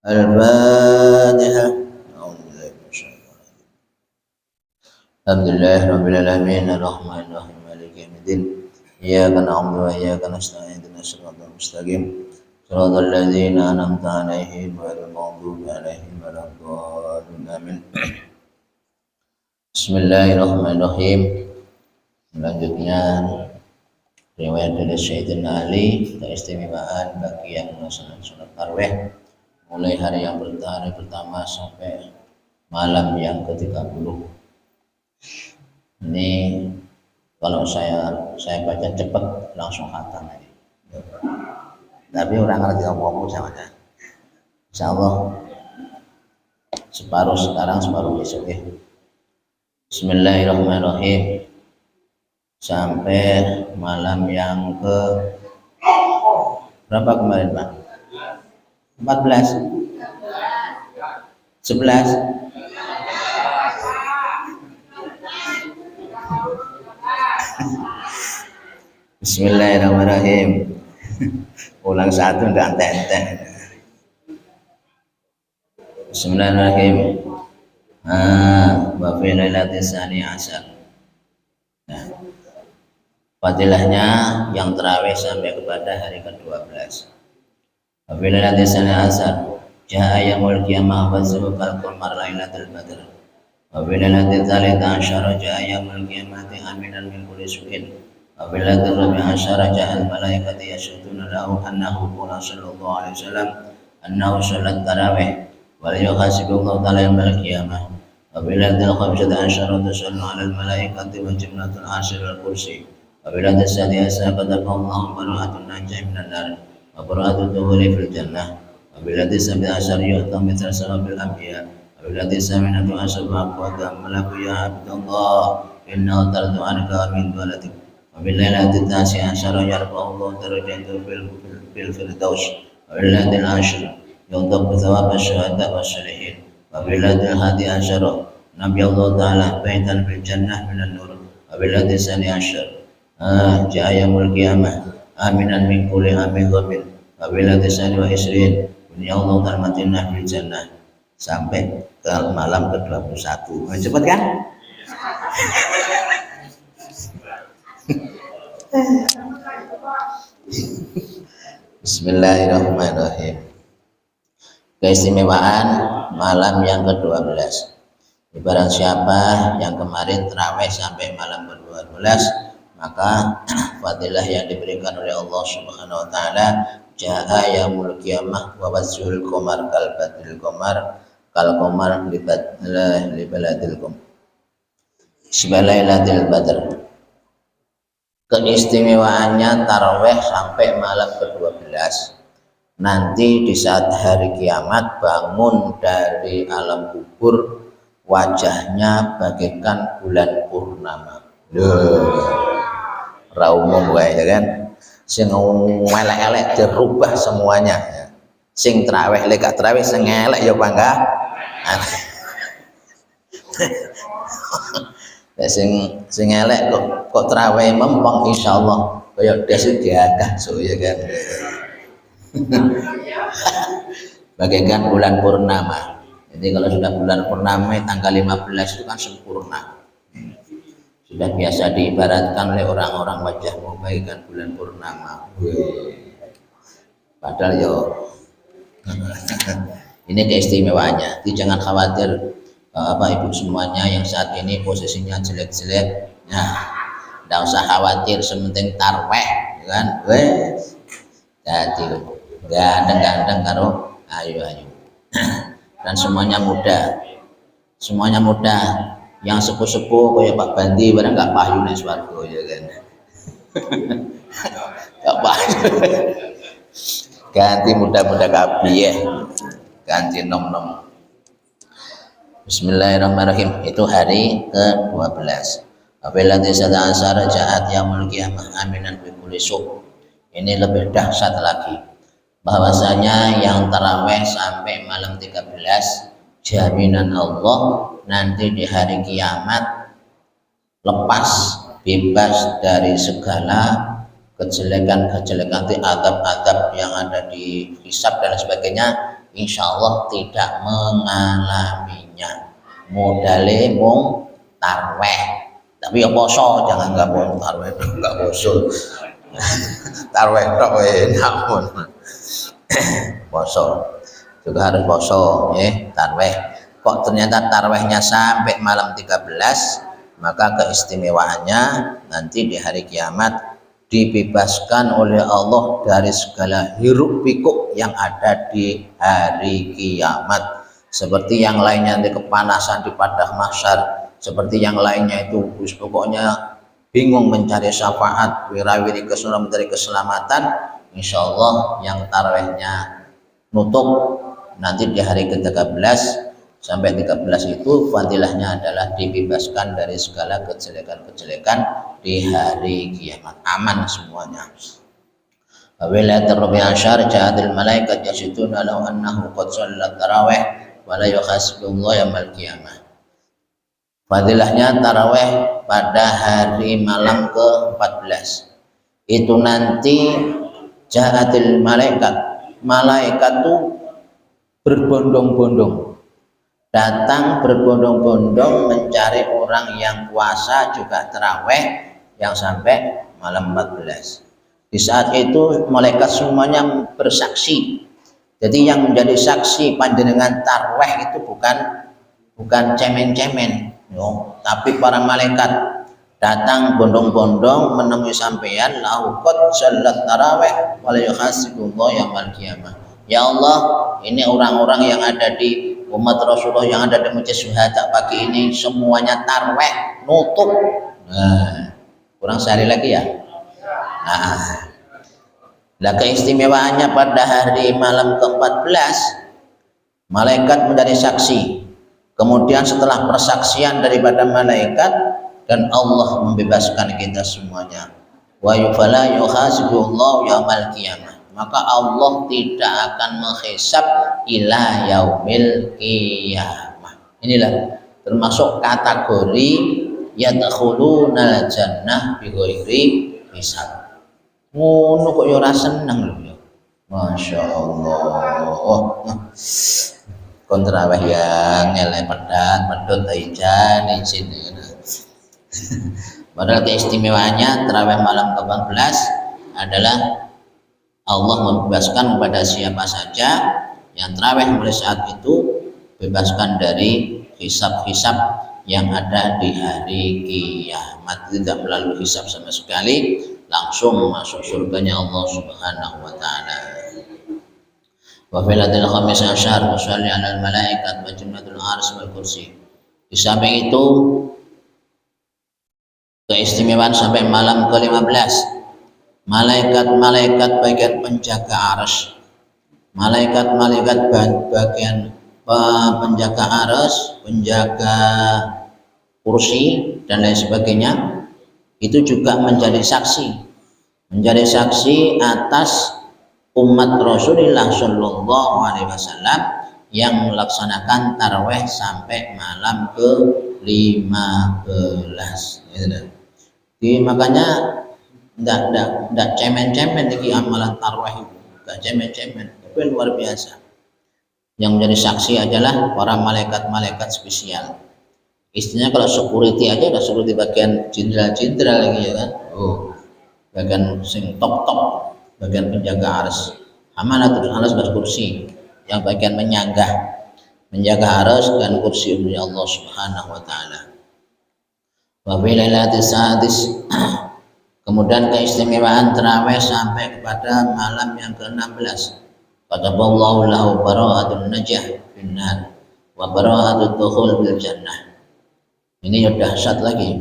Al-Fatihah. Alhamdulillah Rabbil Alamin Ar-Rahmanir Rahim Maliki Yawmiddin Iyyaka na'budu wa iyyaka nasta'in ihdinas siratal mustaqim Shiratal ladzina an'amta 'alaihim ghairil maghdubi 'alaihim waladdallin Amin. Bismillahirrahmanirrahim. Selanjutnya riwayat dari Sayyidina Ali, keistimewaan bagi yang melaksanakan sholat tarawih mulai hari yang pertama sampai malam yang ke-30. Ini kalau saya baca cepat langsung khatam ini. Tapi orang ngerti apa-apa sama-sama. Insyaallah separuh sekarang, separuh besok ya. Bismillahirrahmanirrahim. Sampai malam yang ke berapa kemarin, Pak? 14 11 Bismillahirrahmanirrahim. Ulang satu enggak enten-enten. Bismillahirrahmanirrahim. Wa fi lailatis tsani asyar. Nah, fadilahnya yang tarawih sampai kepada hari ke-12. Wa fi lailatis tsani asyar. Jaa yaumul qiyamah wa zuqal qamar lailatul badr. Wa fi lailatis tsalitsati asyara jaa yaumul qiyamati aminan min kulli su'in. Wa fi lailatul rabi'ati asyara ja'al malaikatu yashduna lahu annahu qala sallallahu alaihi wasallam annahu salat tarawih wa yuhasibuhu ta'ala yaumil qiyamah. Wa fi lailatul khamsati asyara tasallu 'alal malaikati wa jumlatul arshi wal kursi. Wa fi lailatul sadisati qadakallahu bara'atun najah minan nar wa bara'atut tuhuri fil jannah. Wa fi lailatul sabi'ati asyara yu'tam mithla sawabil anbiya. Wa fi lailatul saminati asyara maqada malaku ya abdallah inna tardu anka min waladik. Wa fi lailatul tasi'ati asyara yarfa'ullahu darajatahu fil firdaus. Wa fi lailatul asyri yudhaqu thawab asy-syuhada was-shalihin. Wa fi lailatul hadi asyara nabiyallahu ta'ala baitan fil jannah minan nur. Wa fi lailatul tsani asyar ja'a yaumul qiyamah aminan min kulli amin ghamin. Wa fi lailatul tsani wa isrin bunyallahu ta'ala matinah fil jannah sampai ke malam ke-21. Cepat kan? Bismillahirrahmanirrahim. Keistimewaan malam yang ke-12. Barang siapa yang kemarin tarawih sampai malam ke-12, maka fadilah yang diberikan oleh Allah Subhanahu wa taala, jaa yaumul qiyamah wa wazhul qamar kal badril qamar kal qamar li baladil qamar. Bismillahirrahmanirrahim. Badr. Keistimewaannya tarawih sampai malam ke-12. Nanti di saat hari kiamat bangun dari alam kubur, wajahnya bagaikan bulan purnama. Ra umum wae ya kan. Sing elek-elek dirubah semuanya. Sing tarawih lek gak tarawih sing elek ya bangga. Sing elek kok tarawih mempeng insyaallah kaya des diagah so ya kan. Bagaikan bulan purnama. Jadi kalau sudah bulan purnama tanggal 15 itu kan sempurna. Sudah biasa diibaratkan oleh orang-orang wajahmu bagaikan bulan purnama. Padahal yo ini keistimewaannya. Jadi jangan khawatir ibu semuanya yang saat ini posisinya jelek-jelek. Nah, enggak usah khawatir, sementing tarawih kan. Wes. Jadi gandeng-gandeng karo ayu-ayu. Dan semuanya muda, yang sepuh-sepuh kayak Pak Bandi barang gak payu ning swarga ya kan. Gak payu. Ganti muda-muda kabeh, ganti nom-nom. Bismillahirrahmanirrahim. Itu hari ke-12. Apabila tisada asyara ja'at yaumul qiyamah aminan bi kulli su'. Ini lebih dahsyat lagi. Bahwasanya yang tarawih sampai malam 13, jaminan Allah nanti di hari kiamat lepas, bebas dari segala kejelekan-kejelekan, adab-adab yang ada di hisab dan sebagainya, insya Allah tidak mengalaminya. Modale mung tarweh, tapi ya poso, jangan nggak mau tarweh nggak poso. Tarweh tok namun poso juga harus poso ya tarweh. Kok ternyata tarwehnya sampai malam 13, maka keistimewaannya nanti di hari kiamat dibebaskan oleh Allah dari segala hiruk pikuk yang ada di hari kiamat. Seperti yang lainnya di kepanasan di padang mahsyar, seperti yang lainnya itu pokoknya bingung mencari syafaat, wirawiri keselamatan mencari keselamatan. Insya Allah yang tarawehnya nutup nanti di hari ke-13 sampai 13 itu fadilahnya adalah dibebaskan dari segala kejelekan-kejelekan di hari kiamat, aman semuanya. Wabillahi Rabbil Asyar ja'adil malaikat yasyiduna law annahu qad shallat tarawih wa la yuhasibullahu yaumil qiyamah. Fadilahnya tarawih pada hari malam ke-14 itu nanti ja'adil malaikat tuh berbondong-bondong datang, berbondong-bondong mencari orang yang puasa juga tarawih yang sampai malam 14. Di saat itu malaikat semuanya bersaksi. Jadi yang menjadi saksi panjenengan tarawih itu bukan cemen-cemen, no, tapi para malaikat datang bondong-bondong menemui sampeyan lahu qad shallat tarawih wa la yuhasibullahu yaumil qiyamah. Ya Allah, ini orang-orang yang ada di umat Rasulullah yang ada di Masjid Syuhada pagi ini semuanya tarawih nutup. Nah, kurang sehari lagi ya. Nah, keistimewaannya pada hari malam ke-14 malaikat menjadi saksi. Kemudian setelah persaksian daripada malaikat dan Allah membebaskan kita semuanya. Wa yufala yuhasibullahu yaumil qiyamah. Maka Allah tidak akan menghisab ila yaumil qiyamah. Inilah termasuk kategori yadkhulunal jannah bighairi hisab. Ngono kok ya ora seneng lho ya. Masya Allah. Kontraweh yang ngelai pedot ijan izin. Padahal keistimewaannya tarawih malam ke-14 adalah Allah membebaskan kepada siapa saja yang tarawih mulai saat itu, bebaskan dari hisab-hisab yang ada di hari kiamat, tidak melalui hisab sama sekali, langsung masuk surganya Allah Subhanahu wa taala. Wa fil hadil khamis asyar wa shalli 'alal malaikat wa jannatul ars wal kursi. Di samping itu keistimewaan sampai malam ke-15 malaikat-malaikat bagian penjaga arsy, malaikat-malaikat bagian penjaga arsy, penjaga kursi dan lain sebagainya itu juga menjadi saksi atas umat Rasulullah Shallallahu Alaihi Wasallam yang melaksanakan taraweh sampai malam ke-15. Jadi makanya tidak cemen-cemen lagi amalan tarawih itu, tidak cemen-cemen, tapi luar biasa. Yang menjadi saksi adalah para malaikat-malaikat spesial. Istilahnya kalau security aja ada security bagian jenderal-jenderal lagi ya kan. Bagian sing top-top, bagian penjaga arsy, amanatul arsy dan kursi, yang bagian menjaga arsy dan kursi Allah Subhanahu wa taala. Wa fi lailatis sadis. Kemudian keistimewaan tarawih sampai kepada malam yang ke-16. Kataballahu lahu bara'atun najah finnar wa bara'atut dukhul bil jannah. Ini sudah dahsyat lagi.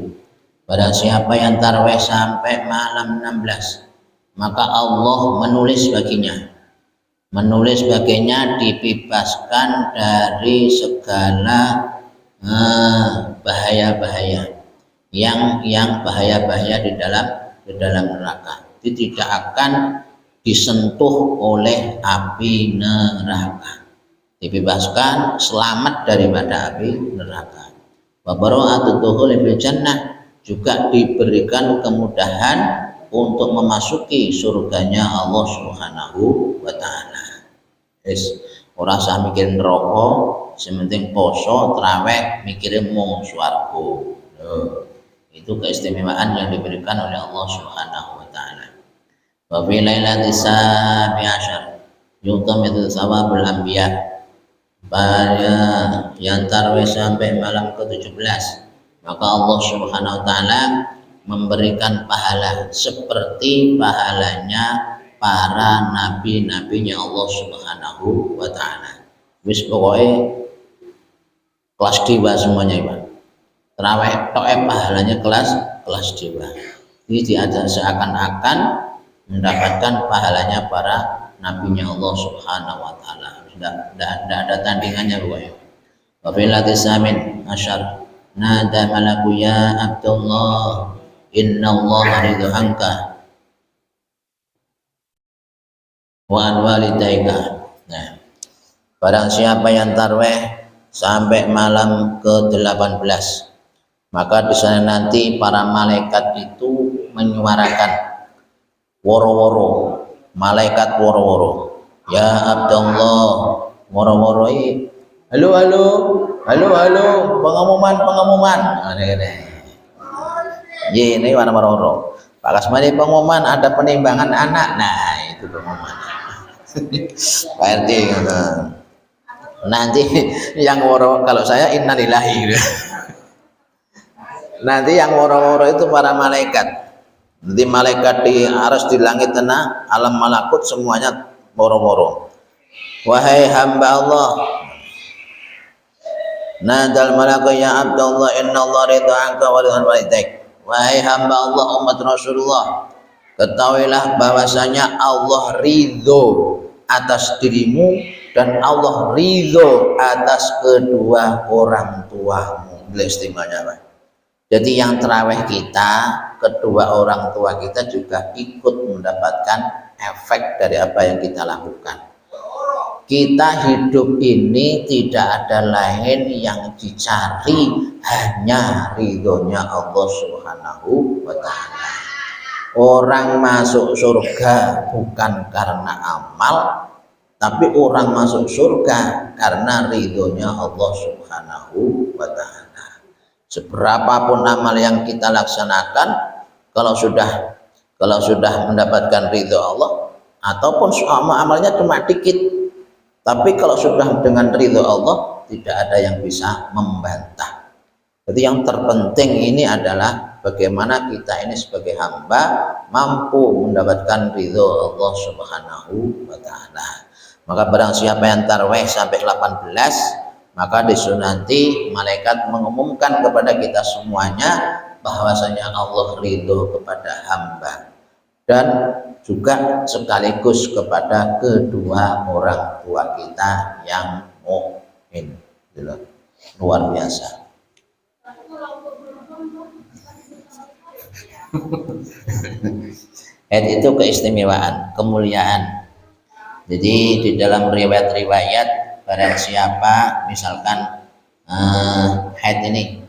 Pada siapa yang tarawih sampai malam 16, maka Allah menulis baginya dibebaskan dari segala bahaya-bahaya yang bahaya-bahaya di dalam neraka. Itu tidak akan disentuh oleh api neraka, dibebaskan, selamat daripada api neraka. Wa bara'atut dukhul bil jannah, juga diberikan kemudahan untuk memasuki surganya Allah Subhanahu wa taala. Yes. ora usah mikir neraka, sementing poso traweh mikire mung swarga. Itu keistimewaan yang diberikan oleh Allah Subhanahu wa taala. Wa fi lailatis sabi asyar yuqam thawabul anbiya. Pada yang tarawih sampai malam ke-17, maka Allah Subhanahu wa taala memberikan pahala seperti pahalanya para nabi-nabinya Allah Subhanahu wa taala. Wis pokoknya kelas dewa semuanya, Pak. Tarawih tok pahalanya kelas dewa. Jadi diajar seakan-akan mendapatkan pahalanya para nabinya Allah Subhanahu wa taala. Tidak ada tandingannya, pokoknya. Wa fil samin asyar nada malaku ya Abdullah innallaha ridha anka wa an walidaika. Nah, barang siapa yang tarweh sampai malam ke-18, maka di sana nanti para malaikat itu menyuarakan woro-woro, malaikat woro-woro. Ya Abdullah, woro-woro halo, pengumuman. Ini warna woro. Pak Kasmani pengumuman ada penimbangan anak. Nah, itu pengumuman. Pak RT nanti yang woro, kalau saya innalillahi. Nanti yang woro-woro itu para malaikat. Nanti malaikat di aras, di langit tanah, alam malakut semuanya woro-woro. Wahai hamba Allah, nadal malaku ya Abdullah innallaha ridha anka wa ridha walidaik. Wahai hamba Allah umat Rasulullah, ketahuilah bahwasanya Allah ridho atas dirimu dan Allah ridho atas kedua orang tuamu. Istimewanya, Pak. Jadi yang terawih kita, kedua orang tua kita juga ikut mendapatkan efek dari apa yang kita lakukan. Kita hidup ini tidak ada lain yang dicari, hanya ridhonya Allah Subhanahu wa taala. Orang masuk surga bukan karena amal, tapi orang masuk surga karena ridhonya Allah Subhanahu wa taala. Seberapapun amal yang kita laksanakan, kalau sudah mendapatkan ridho Allah, ataupun amalnya cuma dikit, tapi kalau sudah dengan ridho Allah, tidak ada yang bisa membantah. Jadi yang terpenting ini adalah bagaimana kita ini sebagai hamba mampu mendapatkan ridho Allah Subhanahu wa taala. Maka barang siapa yang tarawih sampai 18, maka besok nanti malaikat mengumumkan kepada kita semuanya bahwasanya Allah ridho kepada hamba dan juga sekaligus kepada kedua orang tua kita yang mukmin. Luar biasa. Itu keistimewaan, kemuliaan. Jadi di dalam riwayat-riwayat, barang siapa misalkan haid ini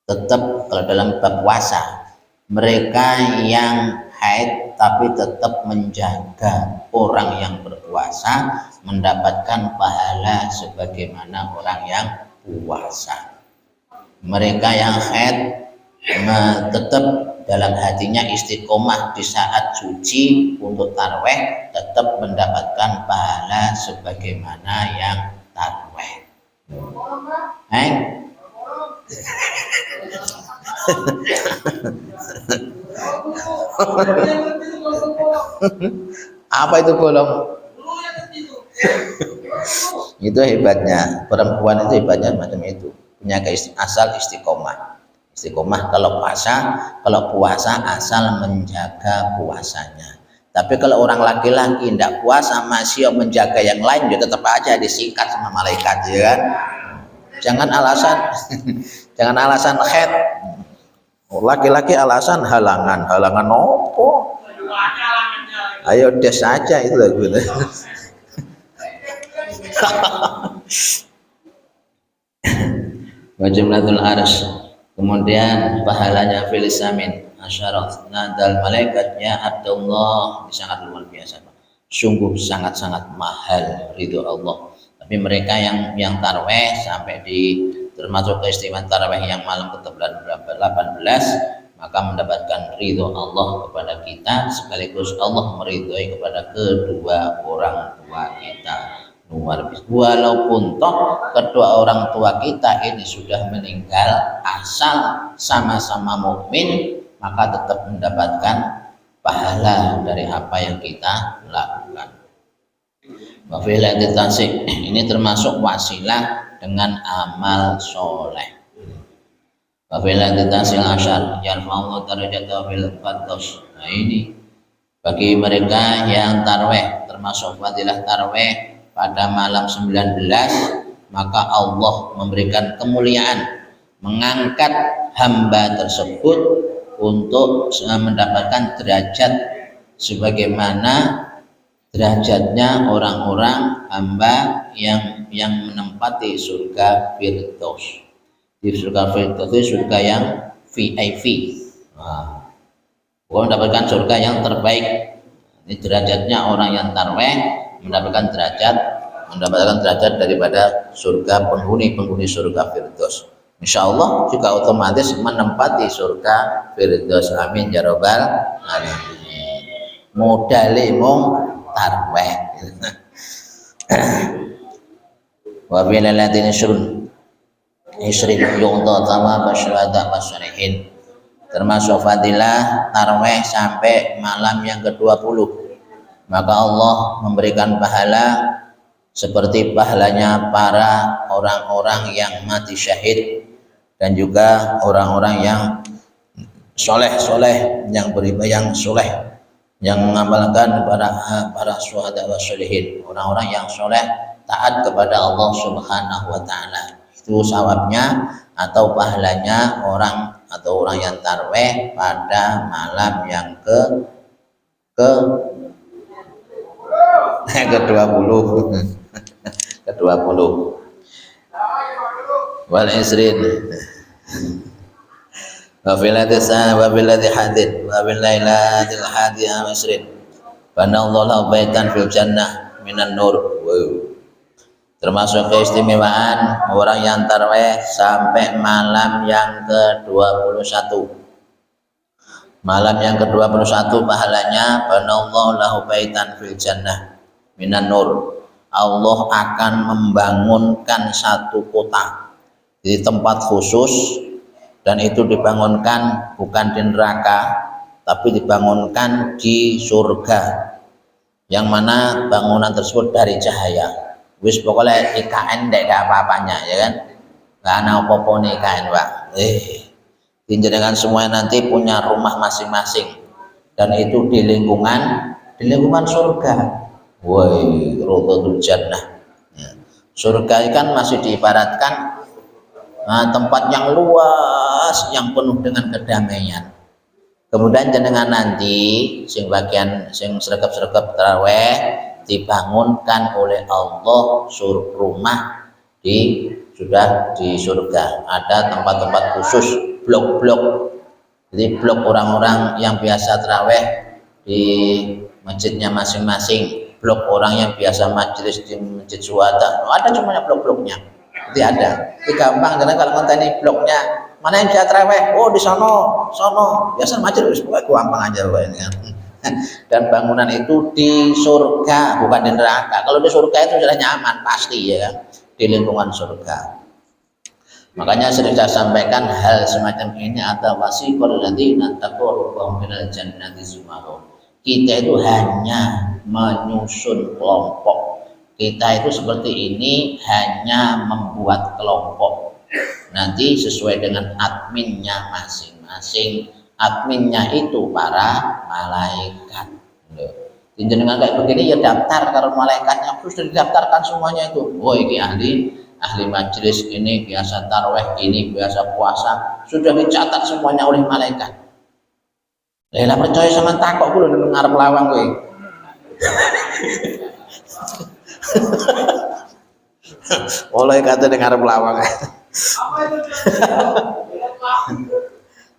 tetap, kalau dalam bab puasa, mereka yang haid tapi tetap menjaga orang yang berpuasa mendapatkan pahala sebagaimana orang yang puasa. Mereka yang haid tetap dalam hatinya istiqomah di saat suci untuk tarweh, tetap mendapatkan pahala sebagaimana yang tarweh. Apa itu bolong? Itu hebatnya perempuan, itu hebatnya macam itu, punya asal istiqomah. Istiqomah kalau puasa asal menjaga puasanya. Tapi kalau orang laki-laki tidak puasa masih menjaga yang lain, ya tetap aja disikat sama malaikat, ya kan? Jangan alasan haid. Laki-laki alasan halangan opo? Ayo des aja itu lagu. Wajiblatul arsy. Kemudian pahalanya filisamin asyarat nadal malaikatnya Abdullah, sangat luar biasa. sungguh sangat-sangat mahal ridho Allah. Tapi mereka yang taraweh sampai di termasuk keistimewaan taraweh yang malam ke-18, maka mendapatkan ridho Allah kepada kita, sekaligus Allah meridhoi kepada kedua orang tua kita. Luar biasa. Walaupun toh kedua orang tua kita ini sudah meninggal, asal sama-sama mukmin, maka tetap mendapatkan pahala dari apa yang kita lakukan. Wafilatil tasik, ini termasuk wasilah dengan amal soleh. Wafilatil tasik asyar yarfa'ullah darajatahu fil qaddas. Nah ini bagi mereka yang tarweh, termasuk fadilah tarweh pada malam 19, maka Allah memberikan kemuliaan, mengangkat hamba tersebut untuk mendapatkan derajat sebagaimana derajatnya orang-orang hamba yang menempati surga Firdaus. Di surga Firdaus itu surga yang VIP. Nah, bukan mendapatkan surga yang terbaik. Ini derajatnya orang yang tarweh mendapatkan derajat daripada surga penghuni surga Firdaus. Insya Allah juga otomatis menempati surga Firdaus. Amin ya rabbal alamin. Modale mung tarweh. Wa bil ladina isrin yu'ta tama basyada basyarihin. Termasuk fadilah tarweh sampai malam yang ke-20, maka Allah memberikan pahala seperti pahalanya para orang-orang yang mati syahid dan juga orang-orang yang soleh yang beribadah, yang soleh, yang mengamalkan para syuhada wa sholihin, orang-orang yang soleh taat kepada Allah Subhanahu wa taala. Itu sawabnya atau pahalanya orang yang tarweh pada malam yang ke-20 wal isrin wa billadhi hadid wa bilailatil hadiyah isrin banallahu baitan fil jannah minan nur. Termasuk keistimewaan orang yang tarawih sampai malam yang ke-21. Malam yang ke-21 pahalanya banallahu lahu baitan fil jannah minan nur. Allah akan membangunkan satu kota di tempat khusus, dan itu dibangunkan bukan di neraka tapi dibangunkan di surga, yang mana bangunan tersebut dari cahaya. Wis pokoknya IKN tidak ada apa-apanya, ya kan? Nggak ada apa-apa nih IKN, Pak. Jenengan semuanya nanti punya rumah masing-masing, dan itu di lingkungan surga. Woi, Rawdatul Jannah. Ya. Surga kan masih diibaratkan tempat yang luas, yang penuh dengan kedamaian. Kemudian jenengan nanti sing sregep-sregep tarawih dibangunkan oleh Allah rumah sudah di surga. Ada tempat-tempat khusus, blok-blok. Jadi blok orang-orang yang biasa tarawih di masjidnya masing-masing, blok orang yang biasa majelis di masjid suwada. Ada semuanya blok-bloknya. Jadi ada. Ini gampang, karena kalau konten ini bloknya mana yang bisa tarawih? Oh di sono. Biasa majelis, pokoknya gampang aja ini kan. Dan bangunan itu di surga, bukan di neraka. Kalau di surga itu sudah nyaman pasti, ya kan, di lingkungan surga. Makanya sering saya sampaikan hal semacam ini, ada wasiqul ladzina taqaw rabbahum minal jannati zumarun. Kita itu hanya menyusun kelompok. Kita itu seperti ini hanya membuat kelompok. Nanti sesuai dengan adminnya masing-masing. Adminnya itu para malaikat. Jenengan kayak begini ya daftar, kalau malaikatnya terus didaftarkan semuanya itu. Oh ini ahli majelis, ini biasa tarawih, ini biasa puasa, sudah dicatat semuanya oleh malaikat. Lah percaya sama takok kulo nang ngarep lawang kowe. Oleh kata dengar pelawang.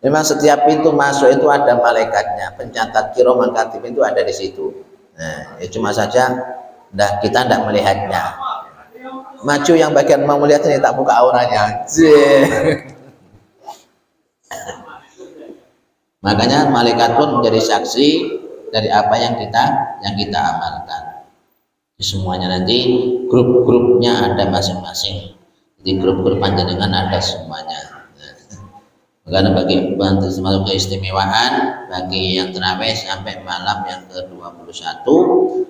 Memang setiap pintu masuk itu ada malaikatnya, pencatat kiroman katib itu ada di situ. Nah, ya cuma saja kita tidak melihatnya. Maju yang bagian mau melihatnya, tak buka auranya. Makanya malaikat pun menjadi saksi dari apa yang kita amalkan. Semuanya nanti grup-grupnya ada masing-masing. Di grup-grup panjenengan ada semuanya. Karena bagi termasuk keistimewaan bagi yang terawih sampai malam yang ke-21,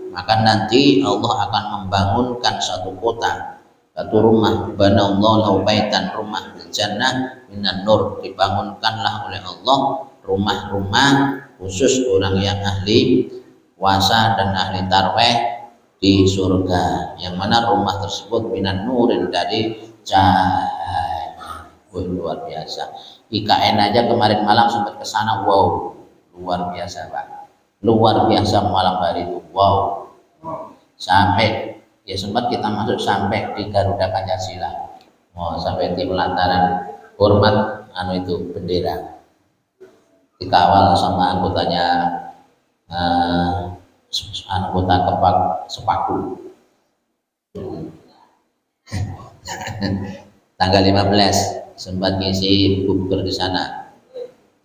maka nanti Allah akan membangunkan satu kota, satu rumah, banallahu lahu baitan, rumah di jannah minan nur, dibangunkanlah oleh Allah rumah-rumah khusus orang yang ahli puasa dan ahli tarweh di surga, yang mana rumah tersebut minan nurin, dari cahaya. Luar biasa. IKN aja kemarin malam sempat ke sana, wow, luar biasa Pak, luar biasa malam hari itu, wow. Sampai ya sempat kita masuk sampai di Garuda Pancasila, sampai di pelataran hormat itu bendera, dikawal sama anggotanya, anggota kepak sepaku. Tanggal 15 sempat ngisi bukber di sana,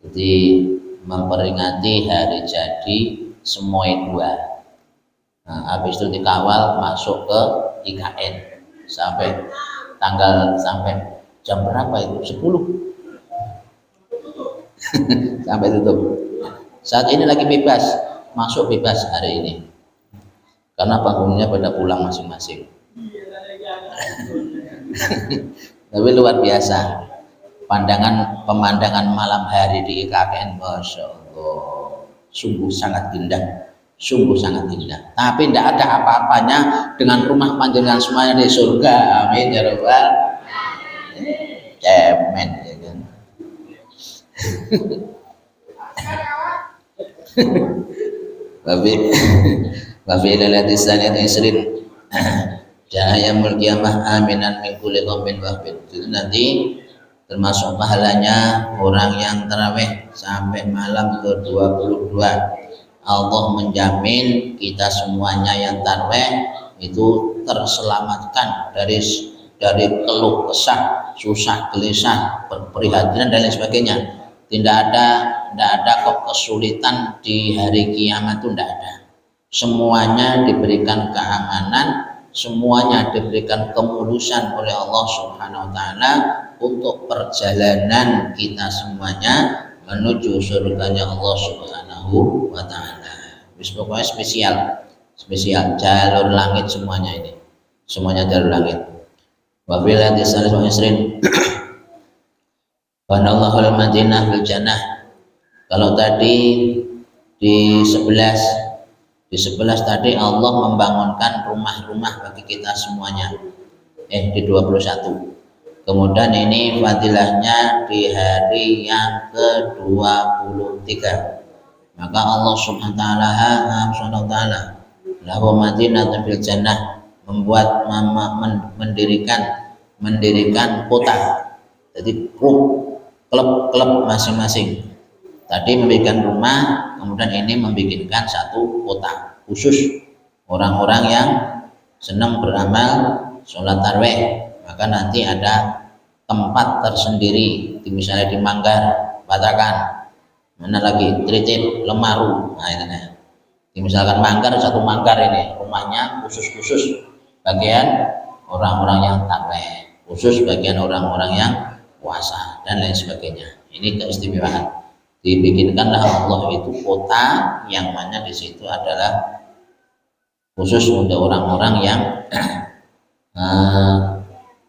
jadi memperingati hari jadi Semoy 2. Nah, habis itu dikawal masuk ke IKN sampai jam berapa itu? 10 sampai tutup. Saat ini lagi bebas, masuk bebas hari ini karena penghuninya pada pulang masing-masing. Tapi luar biasa pemandangan malam hari di IKN, Masya Allah, sungguh sangat indah, sungguh sangat indah. Tapi tidak ada apa-apanya dengan rumah panjenengan semuanya di surga. Amin ya rabbal cemen, ya kan. Babi lalati sanad isrin Jaya mulkiyamah aminan min kulli qaumin wahbin. Itu nanti termasuk pahalanya orang yang tarawih sampai malam ke-22. Allah menjamin kita semuanya yang tarawih itu terselamatkan dari keluh kesah, susah gelisah, perprihatinan dan lain sebagainya. Tidak ada kesulitan di hari kiamat, itu tidak ada. Semuanya diberikan keamanan, semuanya diberikan kemulusan oleh Allah Subhanahu wa taala untuk perjalanan kita semuanya menuju surganya Allah Subhanahu wa taala. Pokoknya spesial jalur langit semuanya ini. Semuanya jalur langit. Wa fil hadis al-isrin wa Allahul Madinah bil jannah. Kalau tadi di 11 tadi Allah membangunkan rumah-rumah bagi kita semuanya. Di 21. Kemudian ini fadilahnya di hari yang ke-23. Maka Allah Subhanahu wa taala lahu madinatun fil jannah, membuat mendirikan kota. Jadi klub masing-masing. Tadi membikin rumah, kemudian ini membikinkan satu kota khusus orang-orang yang senang beramal sholat tarawih. Maka nanti ada tempat tersendiri, misalnya di Manggar, Batrakan, mana lagi Tritip, Lemaru. Nah ini misalkan Manggar, satu Manggar ini rumahnya khusus bagian orang-orang yang tarawih, khusus bagian orang-orang yang puasa dan lain sebagainya. Ini keistimewaan. Dibikinkanlah Allah itu kota yang mana di situ adalah khusus untuk orang-orang yang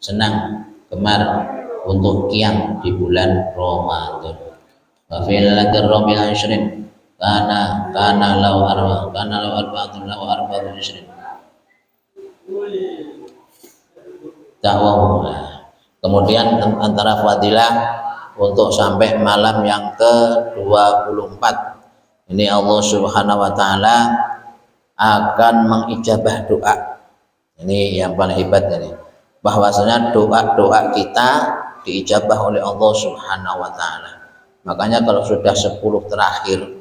senang gemar untuk qiyam di bulan Ramadan. Wa fil rabi'il ashrin kana lau arba'atun lau arba'atun ashrin. Kemudian antara fadilah untuk sampai malam yang ke-24 ini Allah Subhanahu wa taala akan mengijabah doa. Ini yang paling hebat ini, bahwasanya doa-doa kita diijabah oleh Allah Subhanahu wa taala. Makanya kalau sudah 10 terakhir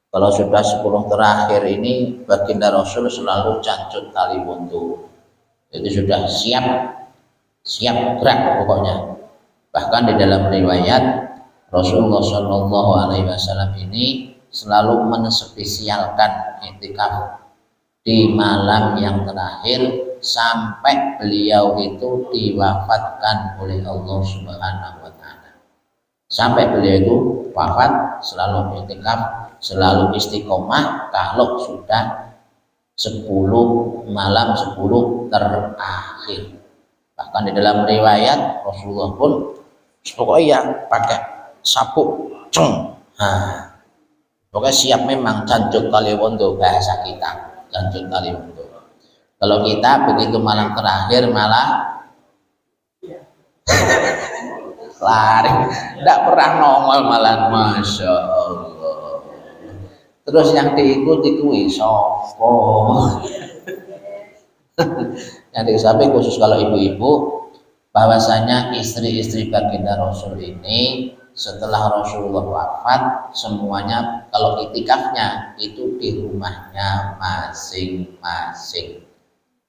Kalau sudah 10 terakhir ini baginda Rasul selalu cancut tali wudhu. Jadi sudah siap gerak pokoknya. Bahkan di dalam riwayat Rasulullah Shallallahu Alaihi Wasallam ini selalu menspesialkan iktikaf di malam yang terakhir sampai beliau itu diwafatkan oleh Allah Subhanahu Wa Taala. Sampai beliau itu wafat selalu iktikaf, selalu istiqomah kalau sudah 10 malam 10 terakhir. Bahkan di dalam riwayat Rasulullah pun pokoknya pakai sabuk pokoknya siap memang cancut tali wudhu, bahasa kita cancut tali wudhu. Kalau kita begitu malam terakhir malah lari, tidak pernah nongol malah, masya Allah. Terus yang diikuti kuwi sopo yang disampaikan khusus kalau ibu-ibu, bahwasanya istri-istri baginda Rasul ini setelah Rasulullah wafat semuanya kalau itikafnya itu di rumahnya masing-masing.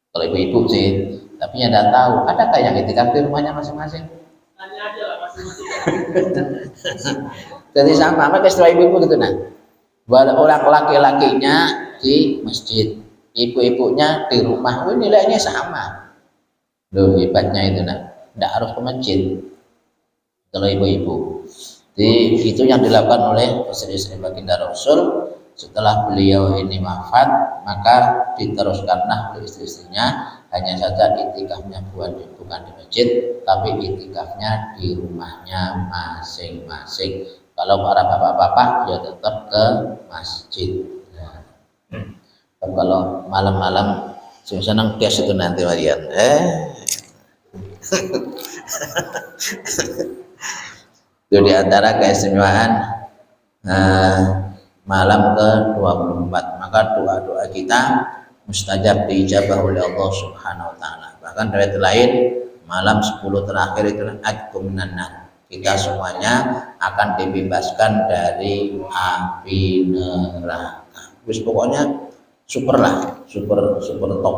Kalau ibu-ibu sih, tapi yang tidak tahu adakah yang itikaf di rumahnya masing-masing? Tanya aja lah masing-masing. Jadi sama, maka setelah ibu-ibu gitu nah. Orang laki-lakinya di masjid, ibu-ibunya di rumah, nilainya sama. Loh hebatnya itu nah, tidak harus ke masjid. Kalau ibu-ibu, itu yang dilakukan oleh istri-istri baginda Rasul setelah beliau ini wafat, maka diteruskanlah oleh istri-istrinya, hanya saja itikafnya bukan di masjid, tapi itikafnya di rumahnya masing-masing. Kalau para bapak-bapak ya tetap ke masjid. Nah, kalau malam-malam senang biasa itu nanti Marian. Itu diantara keistimewaan malam ke-24. Maka doa-doa kita mustajab diijabah oleh Allah Subhanahu Wa Taala. Bahkan dari lain malam 10 terakhir itu minan. Kita semuanya akan dibebaskan dari api neraka. Terus pokoknya super top.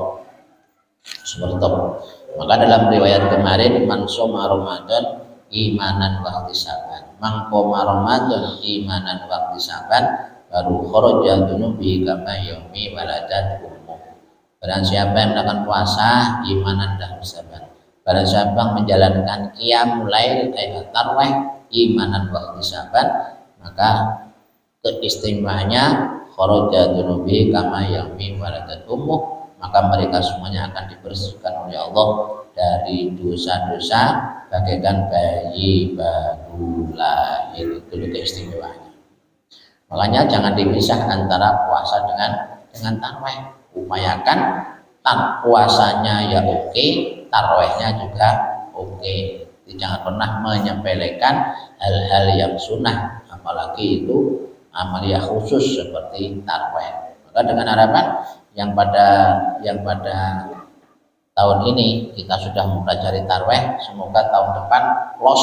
Maka dalam riwayat kemarin, man shoma Ramadan imanan wa ihtisaban, man qoma Ramadan imanan wa ihtisaban, baru kharaja dzunubi kama yaumi waladat ummuh. Barang siapa yang melakukan puasa imanan dan ihtisaban, barang siapa menjalankan qiyamul lail tarawih imanan wa ihtisaban, maka keistimewaannya kharaja dzunubi kama yaumi waladat ummuh, maka mereka semuanya akan dibersihkan oleh Allah dari dosa-dosa bagaikan bayi baru lahir. Itu keistimewaannya. Makanya jangan dipisah antara puasa dengan tarawih. Upayakan puasanya ya oke, tarawihnya juga oke. Jangan pernah menyepelekan hal-hal yang sunnah, apalagi itu amalia khusus seperti tarawih. Maka dengan harapan yang pada tahun ini kita sudah mempelajari tarawih, semoga tahun depan los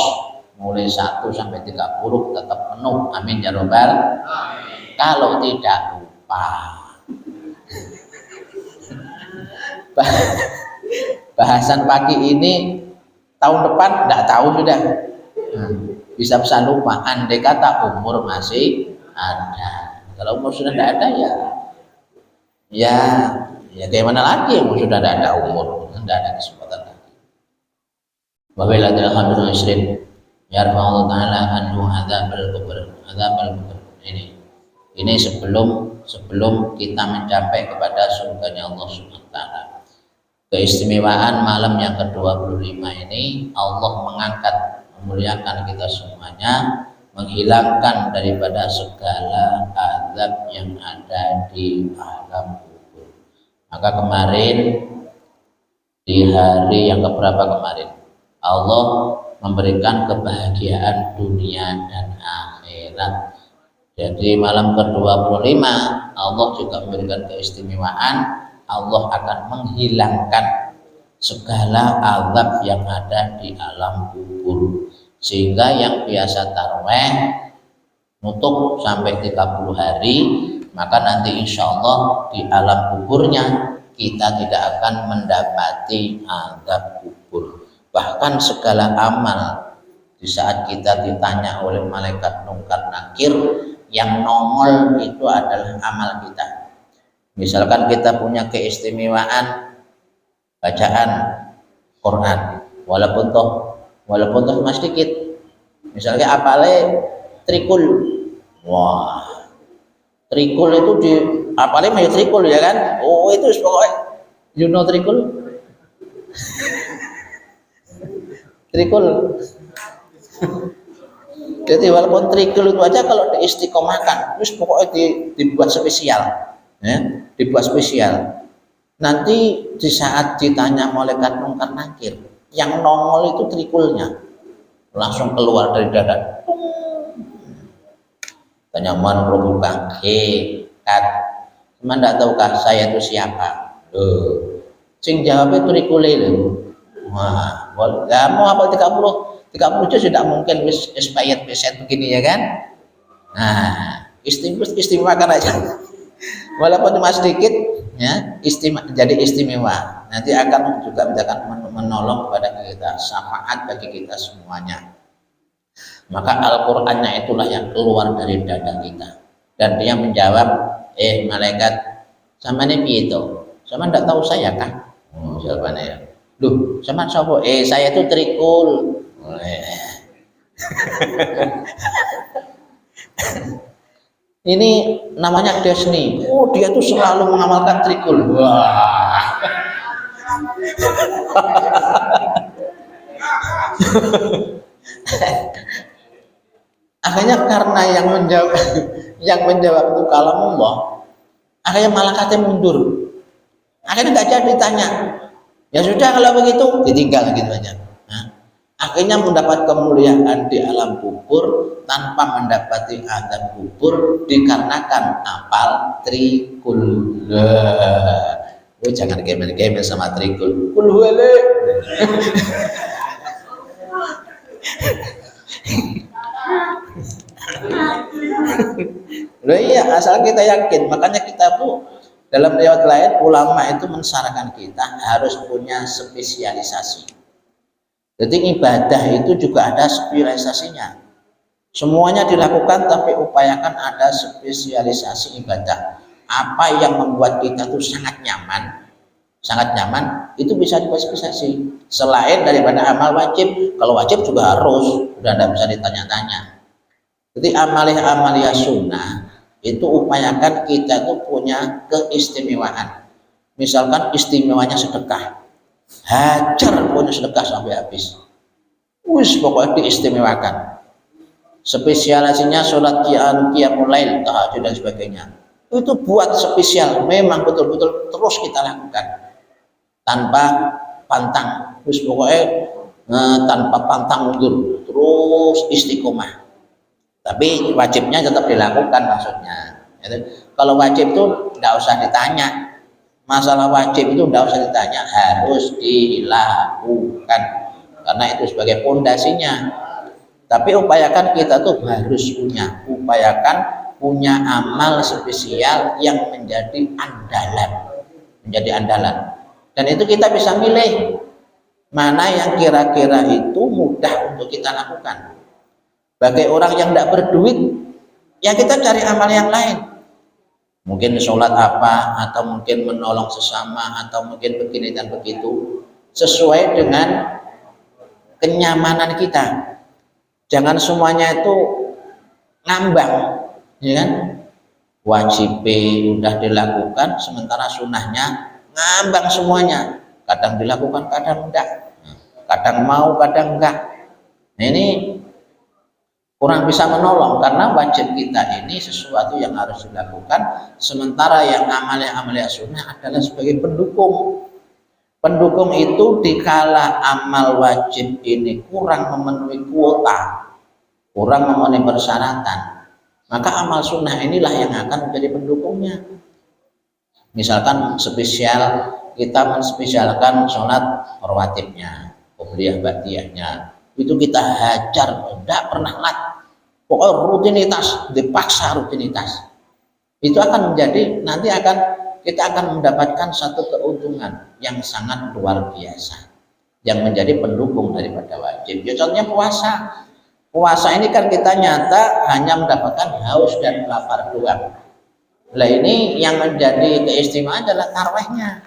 mulai 1 sampai 30 tetap penuh. Amin ya robbal. Kalau tidak lupa bahasan pagi ini tahun depan tidak tahu sudah, bisa lupa. Andai kata umur masih ada, kalau umur sudah tidak ada ya kayak mana lagi yang sudah tidak ada umur, tidak ada kesempatan lagi. Wabillahi alhamdulillah muslim yarfa'allahu ta'ala anhu adzabal kubur. Ini sebelum kita mencapai kepada surganya Allah Subhanahu wa taala. Keistimewaan malam yang ke-25 ini, Allah mengangkat, memuliakan kita semuanya, menghilangkan daripada segala azab yang ada di alam kubur. Maka kemarin di hari yang keberapa kemarin, Allah memberikan kebahagiaan dunia dan akhirat. Jadi malam ke-25 Allah juga memberikan keistimewaan, Allah akan menghilangkan segala azab yang ada di alam kubur. Sehingga yang biasa tarawih nutup sampai 30 hari, maka nanti insya Allah di alam kuburnya kita tidak akan mendapati azab kubur. Bahkan segala amal di saat kita ditanya oleh malaikat mungkar nakir, yang nongol itu adalah amal kita. Misalkan kita punya keistimewaan bacaan Quran, walaupun toh cuma sedikit. Misalnya apale trikul, wah trikul itu di apalagi mau trikul ya kan, oh itu pokoknya you know trikul. Trikul jadi walaupun trikul itu aja kalau diistiqomahkan terus pokoknya dibuat spesial ya, dibuat spesial. Nanti di saat ditanya malaikat mungkar nakir, yang nongol itu trikulnya langsung keluar dari dada. Tanya man bukan kat, cuman tidak tahukah saya itu siapa? Sing jawabnya trikule lho. Wah, kamu apa 30 itu sudah mungkin expired peset begini ya kan? Nah, istimewakan aja. Walaupun cuma sedikit ya, jadi istimewa. Nanti akan juga menolong kepada kita, syafaat bagi kita semuanya. Maka Al-Qur'annya itulah yang keluar dari dada kita. Dan dia menjawab, malaikat, sama ini piye to? Sama ndak tahu saya kan? Oh, jawabannya ya. Duh, sama sapa? Saya itu trikul. Ini namanya Desni. Oh, dia tuh selalu mengamalkan trikul. Wah. Akhirnya karena yang menjawab itu kalamullah, akhirnya malaikat mundur. Akhirnya nggak jadi ditanya. Ya sudah kalau begitu ditinggal gitu aja. Akhirnya mendapat kemuliaan di alam kubur tanpa mendapati azab kubur dikarenakan apal trikul. Jangan gemen-gemen sama trikul. Kul huwale. Loh iya, asal kita yakin. Makanya kita tuh dalam riwayat lain ulama itu mensyaratkan kita harus punya spesialisasi. Jadi ibadah itu juga ada spesialisasinya. Semuanya dilakukan tapi upayakan ada spesialisasi ibadah. Apa yang membuat kita tuh sangat nyaman itu bisa dispesialisasi. Selain daripada amal wajib, kalau wajib juga harus, udah tidak bisa ditanya-tanya. Jadi amalia sunnah itu upayakan kita tuh punya keistimewaan. Misalkan istimewanya sedekah, hajar punya sedekah sampai habis. Pokoknya diistimewakan. Spesialisasinya sholat qiyamul lail, tahajud dan sebagainya. Itu buat spesial, memang betul-betul terus kita lakukan tanpa pantang. Pokoknya tanpa pantang mundur, terus istiqomah. Tapi wajibnya tetap dilakukan maksudnya. Kalau wajib itu tidak usah ditanya. Masalah wajib itu tidak usah ditanya, harus dilakukan karena itu sebagai pondasinya. Tapi upayakan kita tuh harus punya amal spesial yang menjadi andalan. Dan itu kita bisa milih mana yang kira-kira itu mudah untuk kita lakukan. Bagi orang yang tidak berduit, ya kita cari amal yang lain. Mungkin sholat apa, atau mungkin menolong sesama, atau mungkin begini dan begitu, sesuai dengan kenyamanan kita. Jangan semuanya itu ngambang, ya kan? Wajib udah dilakukan, sementara sunnahnya ngambang semuanya. Kadang dilakukan, kadang enggak. Kadang mau, kadang enggak. Nah, ini kurang bisa menolong karena wajib kita ini sesuatu yang harus dilakukan, sementara yang amalia sunnah adalah sebagai pendukung. Pendukung itu dikala amal wajib ini kurang memenuhi kuota, kurang memenuhi persyaratan, maka amal sunnah inilah yang akan menjadi pendukungnya. Misalkan spesial, kita menspesialkan sholat rawatibnya, qobliyah ba'diyahnya, itu kita hajar, tidak pernah lat. pokoknya rutinitas, dipaksa rutinitas. Itu akan menjadi nanti kita akan mendapatkan satu keuntungan yang sangat luar biasa yang menjadi pendukung daripada wajib. Ya, contohnya puasa. Puasa ini kan kita nyata hanya mendapatkan haus dan lapar doang. Nah ini yang menjadi keistimewaan adalah tarwehnya.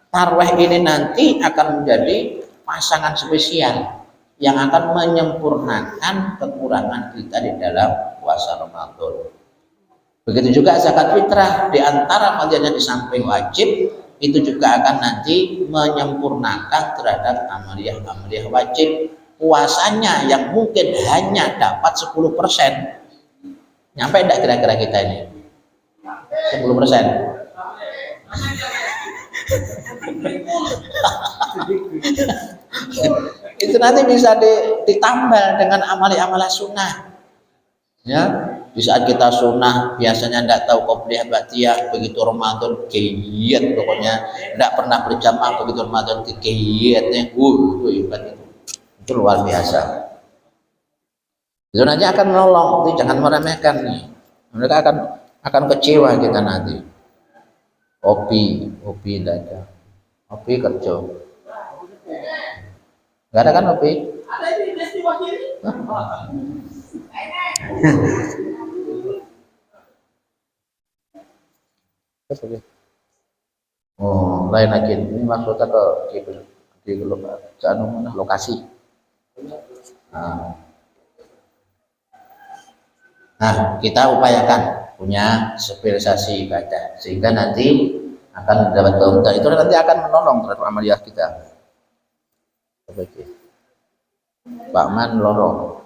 Tarweh ini nanti akan menjadi pasangan spesial yang akan menyempurnakan kekurangan kita di dalam puasa Ramadan. Begitu juga zakat fitrah, di antara fadilahnya di samping wajib itu juga akan nanti menyempurnakan terhadap amaliyah wajib. Puasanya yang mungkin hanya dapat 10%, nyampe enggak kira-kira kita ini 10%? Itu nanti bisa ditambal dengan amalia sunnah ya. Di saat kita sunnah biasanya enggak tahu qobliyah ba'diyah, begitu Ramadan giat pokoknya, enggak pernah berjamaah, begitu Ramadan giatnya hebat itu luar biasa. Itu nanti akan menolong, itu jangan meremehkan nih. Mereka akan kecewa kita nanti. Opi tidak ada. Opi kerja. Enggak ada kan Opi? Ada di festival ini. Oh, lain lagi. Ini maksudnya di lokasi. Nah, kita upayakan punya spesialisasi ibadah sehingga nanti akan mendapat keuntungan. Itu nanti akan menolong terhadap amaliyah kita. Seperti Pak Man lorong.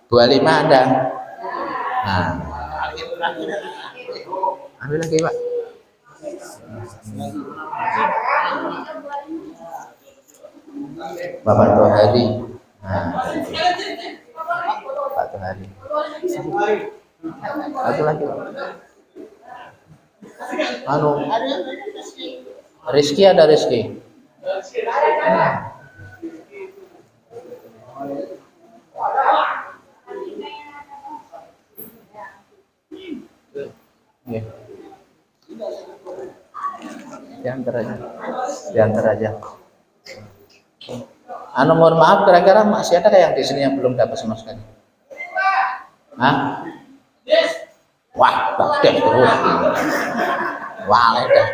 Dua lima ada. Nah, ambil lagi Pak. Bapak Tohari. Nah, Pak Tohari. Satu lagi Pak. Rizky ada Rizky. Diantar aja. Mohon maaf, kira-kira masih ada yang di sini yang belum dapat sama sekali? Hah? Wah, deh terus. Wah, dah.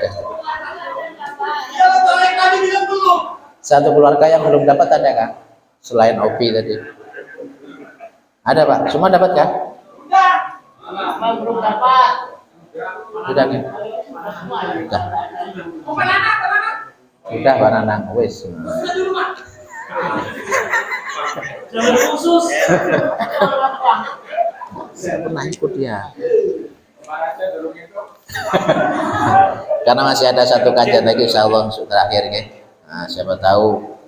Satu keluarga yang belum dapat ada kah? Selain Opi tadi. Ada Pak? Semua dapat kah? Belum dapat. Sudah nih. Sudah Pak Nanang, wis. Jangan khusus. Saya pernah ikut ya. Karena masih ada satu kajian lagi insyaallah terakhir ya. Nah, siapa tahu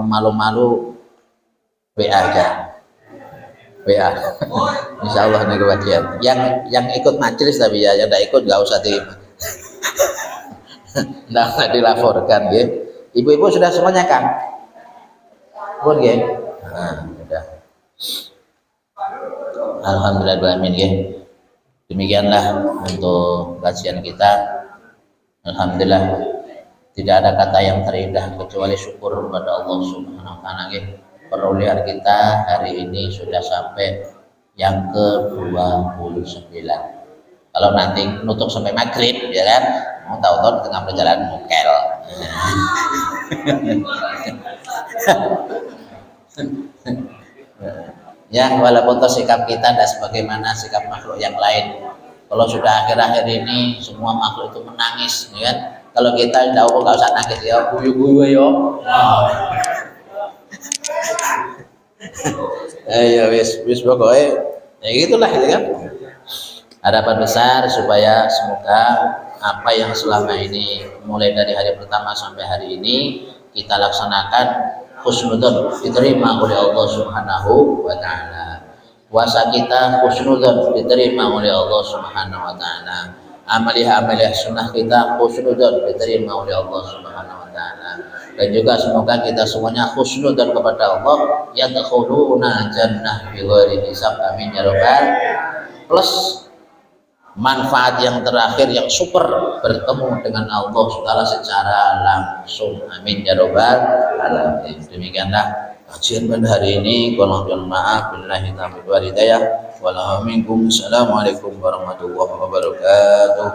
malu-malu WA aja. WA. Insyaallah nih kebagian. Yang ikut majelis tapi ya, yang tidak ikut nggak usah nggak dilaporkan ya. Ibu-ibu sudah semuanya kan? Pun ya. Nah, sudah. Alhamdulillahirrahmanirrahim ya. Demikianlah untuk kajian kita. Alhamdulillah tidak ada kata yang terindah kecuali syukur kepada Allah Subhanahu wa taala. Perolehan kita hari ini sudah sampai yang ke-29. Kalau nanti nutup sampai maghrib ya kan, mau tahu-tahu di tengah perjalanan mukel. Ya, walaupun sikap kita dan sebagaimana sikap makhluk yang lain. Kalau sudah akhir-akhir ini semua makhluk itu menangis, ya kan? Kalau kita nggak usah nangis ya, guyu-guyu yo. Ayo wis pokoknya ya gitulah gitu kan. Harapan besar supaya semoga apa yang selama ini mulai dari hari pertama sampai hari ini kita laksanakan husnudzon, diterima oleh Allah Subhanahu wa taala. Puasa kita husnudzon, diterima oleh Allah Subhanahu wa taala. amaliah sunnah kita husnudzon diterima oleh Allah Subhanahu wa taala. Dan juga semoga kita semuanya husnudzon kepada Allah, yadkhuluna jannah bighairi hisab, amin ya rabbal. Plus manfaat yang terakhir yang super, bertemu dengan Allah Subhanahu secara langsung, amin ya rabbal alamin. Demikianlah kajian pada hari ini. Mohon maaf, billahi taufiq wal hidayah. Assalamualaikum warahmatullahi wabarakatuh.